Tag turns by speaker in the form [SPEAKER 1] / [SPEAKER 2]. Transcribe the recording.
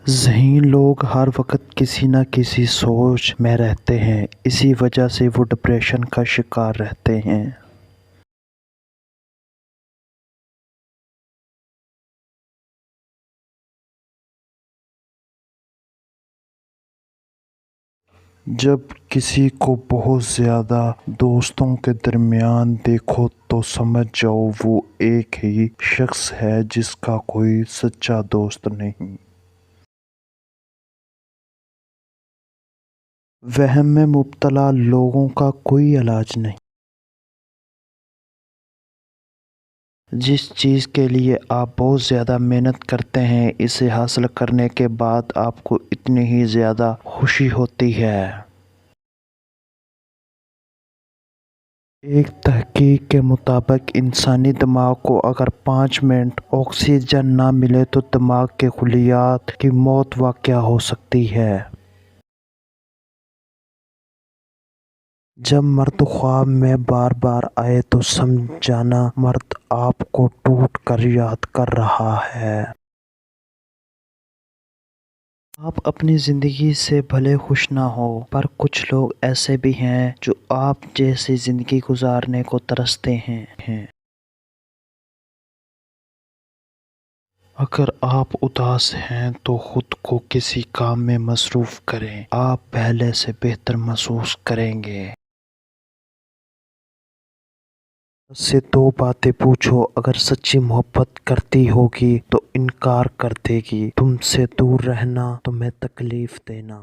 [SPEAKER 1] ذہین لوگ ہر وقت کسی نہ کسی سوچ میں رہتے ہیں، اسی وجہ سے وہ ڈپریشن کا شکار رہتے ہیں۔ جب کسی کو بہت زیادہ دوستوں کے درمیان دیکھو تو سمجھ جاؤ وہ ایک ہی شخص ہے جس کا کوئی سچا دوست نہیں۔ وہم میں مبتلا لوگوں کا کوئی علاج نہیں۔ جس چیز کے لیے آپ بہت زیادہ محنت کرتے ہیں، اسے حاصل کرنے کے بعد آپ کو اتنی ہی زیادہ خوشی ہوتی ہے۔ ایک تحقیق کے مطابق انسانی دماغ کو اگر 5 منٹ آکسیجن نہ ملے تو دماغ کے خلیات کی موت واقع ہو سکتی ہے۔ جب مرد خواب میں بار بار آئے تو سمجھنا مرد آپ کو ٹوٹ کر یاد کر رہا ہے۔ آپ اپنی زندگی سے بھلے خوش نہ ہو، پر کچھ لوگ ایسے بھی ہیں جو آپ جیسی زندگی گزارنے کو ترستے ہیں۔ اگر آپ اداس ہیں تو خود کو کسی کام میں مصروف کریں، آپ پہلے سے بہتر محسوس کریں گے۔ سے 2 باتیں پوچھو، اگر سچی محبت کرتی ہوگی تو انکار کر دے گی، تم سے دور رہنا، تمہیں تکلیف دینا۔